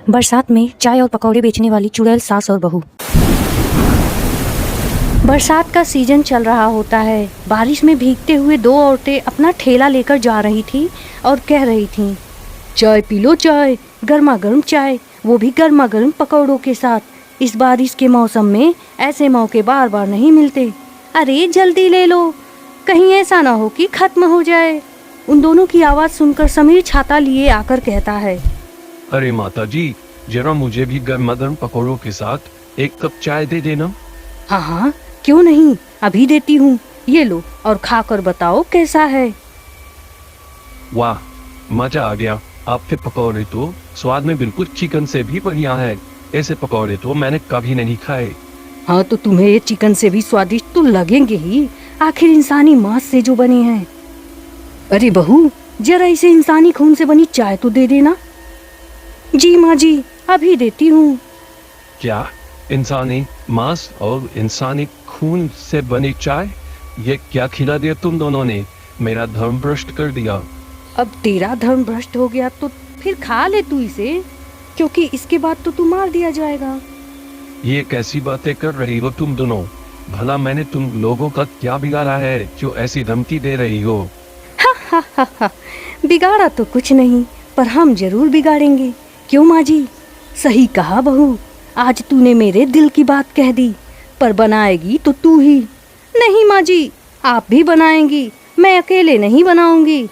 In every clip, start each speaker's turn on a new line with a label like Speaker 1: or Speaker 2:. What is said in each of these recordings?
Speaker 1: बरसात में चाय और पकौड़े बेचने वाली चुड़ैल सास और बहू। बरसात का सीजन चल रहा होता है। बारिश में भीगते हुए दो औरतें अपना ठेला लेकर जा रही थी और कह रही थीं, चाय पी लो चाय, गर्मा गर्म चाय, वो भी गर्मा गर्म पकौड़ों के साथ। इस बारिश के मौसम में ऐसे मौके बार बार नहीं मिलते। अरे जल्दी ले लो, कहीं ऐसा ना हो कि खत्म हो जाए। उन दोनों की आवाज़ सुनकर समीर छाता लिए आकर कहता है,
Speaker 2: अरे माता जी, जरा मुझे भी गर्मा गर्म पकौड़ों के साथ एक कप चाय दे देना।
Speaker 1: हाँ हाँ क्यों नहीं, अभी देती हूँ, ये लो और खाकर बताओ कैसा है।
Speaker 2: वाह, मजा आ गया। आपके पकौड़े तो स्वाद में बिल्कुल चिकन से भी बढ़िया है। ऐसे पकौड़े तो मैंने कभी नहीं खाए।
Speaker 1: हाँ तो तुम्हें ये चिकन से भी स्वादिष्ट तो लगेंगे ही, आखिर इंसानी मांस से जो बने हैं। अरे बहू, जरा इसे इंसानी खून से बनी चाय तो दे देना। जी माँ जी, अभी देती हूँ।
Speaker 2: क्या इंसानी मांस और इंसानी खून से बनी चाय? ये क्या खिला दिया तुम दोनों ने? मेरा धर्म भ्रष्ट कर दिया।
Speaker 1: अब तेरा धर्म भ्रष्ट हो गया तो फिर खा ले तू इसे, क्योंकि इसके बाद तो तू मार दिया जाएगा।
Speaker 2: ये कैसी बातें कर रही हो तुम दोनों? भला मैंने तुम लोगों का क्या बिगाड़ा है जो ऐसी धमकी दे रही हो?
Speaker 1: हा, बिगाड़ा तो कुछ नहीं, पर हम जरूर बिगाड़ेंगे। क्यों माँ जी? सही कहा बहू, आज तूने मेरे दिल की बात कह दी, पर बनाएगी तो तू ही। नहीं माँ जी, आप भी बनाएंगी, मैं अकेले नहीं बनाऊंगी।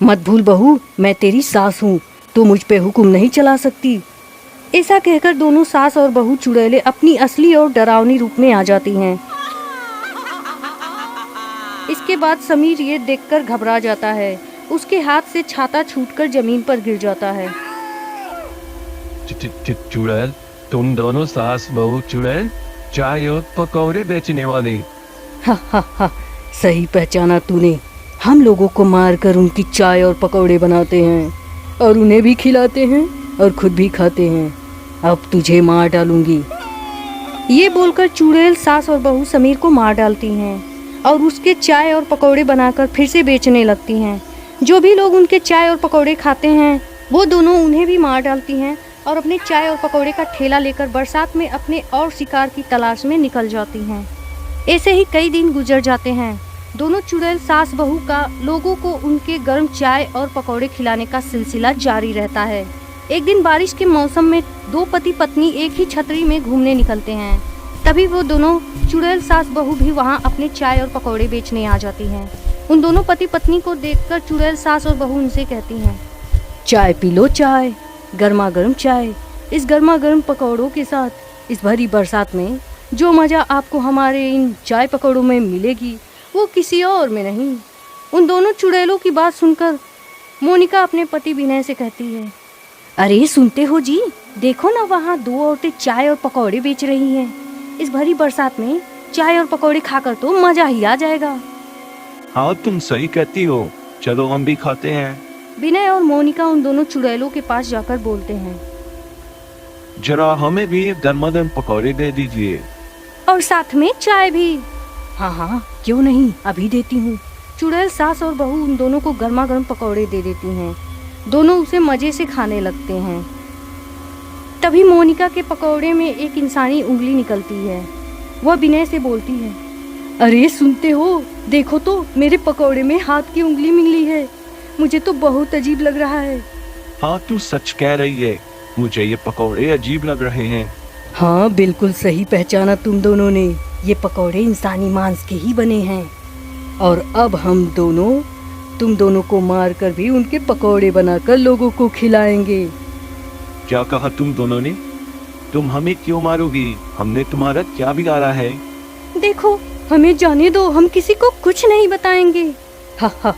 Speaker 1: मत भूल बहू, मैं तेरी सास हूँ, तो मुझ पे हुक्म नहीं चला सकती। ऐसा कहकर दोनों सास और बहू चुड़ैले अपनी असली और डरावनी रूप में आ जाती हैं। इसके बाद समीर ये देखकर घबरा जाता है। उसके हाथ से छाता छूटकर जमीन पर गिर जाता है।
Speaker 2: चुड़ैल, तुम दोनों सास बहू चुड़ैल, चाय और पकौड़े बेचने वाले।
Speaker 1: हा, सही पहचाना तूने। हम लोगों को मारकर उनकी चाय और पकौड़े बनाते हैं और उन्हें भी खिलाते हैं और खुद भी खाते हैं। अब तुझे मार डालूंगी। ये बोलकर चुड़ैल सास और बहू समीर को मार डालती हैं और उसके चाय और पकौड़े बनाकर फिर से बेचने लगती हैं। जो भी लोग उनके चाय और पकौड़े खाते हैं वो दोनों उन्हें भी मार डालती हैं और अपने चाय और पकौड़े का ठेला लेकर बरसात में अपने और शिकार की तलाश में निकल जाती हैं। ऐसे ही कई दिन गुजर जाते हैं। दोनों चुड़ैल सास बहू का लोगों को उनके गर्म चाय और पकौड़े खिलाने का सिलसिला जारी रहता है। एक दिन बारिश के मौसम में दो पति पत्नी एक ही छतरी में घूमने निकलते हैं। तभी वो दोनों चुड़ैल सास बहू भी वहाँ अपने चाय और पकौड़े बेचने आ जाती हैं। उन दोनों पति पत्नी को देखकर चुड़ैल सास और बहू उनसे कहती हैं, चाय पी लो चाय, गर्मा गर्म चाय, इस गर्मा गर्म पकौड़ों के साथ। इस भरी बरसात में जो मज़ा आपको हमारे इन चाय पकौड़ों में मिलेगी वो किसी और में नहीं। उन दोनों चुड़ैलों की बात सुनकर मोनिका अपने पति विनय से कहती है, अरे सुनते हो जी, देखो ना वहाँ दो औरतें चाय और पकौड़े बेच रही हैं। इस भरी बरसात में चाय और पकौड़े खाकर तो मजा ही आ जाएगा।
Speaker 3: हाँ तुम सही कहती हो, चलो हम भी खाते हैं।
Speaker 1: विनय और मोनिका उन दोनों चुड़ैलों के पास जाकर बोलते हैं,
Speaker 3: जरा हमें भी गर्मा गर्म पकौड़े दे दीजिए
Speaker 1: और साथ में चाय भी। हाँ क्यों नहीं, अभी देती हूँ। चुड़ैल सास और बहू उन दोनों को गर्मा गर्म पकौड़े दे देती हैं। दोनों उसे मजे से खाने लगते हैं। तभी मोनिका के पकौड़े में एक इंसानी उंगली निकलती है। वह विनय से बोलती है, अरे सुनते हो, देखो तो मेरे पकौड़े में हाथ की उंगली मिली है। मुझे तो बहुत अजीब लग रहा है।
Speaker 3: हाँ तू सच कह रही है, मुझे ये पकौड़े अजीब लग रहे हैं।
Speaker 1: हाँ बिल्कुल सही पहचाना तुम दोनों ने, ये पकौड़े इंसानी मांस के ही बने हैं और अब हम दोनों तुम दोनों को मारकर भी उनके पकौड़े बनाकर लोगों को खिलाएंगे।
Speaker 3: क्या कहा तुम दोनों ने? तुम हमें क्यों मारोगी? हमने तुम्हारा क्या बिगाड़ा है?
Speaker 1: देखो, हमें जाने दो, हम किसी को कुछ नहीं बताएंगे। हा,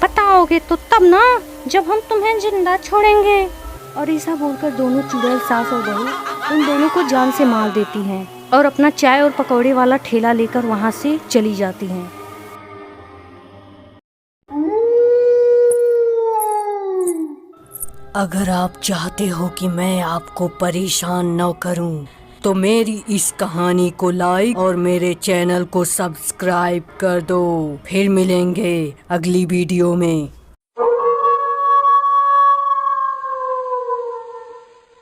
Speaker 1: बताओगे तो तब ना, जब हम तुम्हें जिंदा छोड़ेंगे। और ऐसा बोलकर दोनों चुड़ैल सास और बहू उन दोनों को जान से मार देती हैं और अपना चाय और पकौड़े वाला ठेला लेकर वहाँ से चली जाती हैं। अगर आप चाहते हो कि मैं आपको परेशान न करूं, तो मेरी इस कहानी को लाइक और मेरे चैनल को सब्सक्राइब कर दो। फिर मिलेंगे अगली वीडियो में।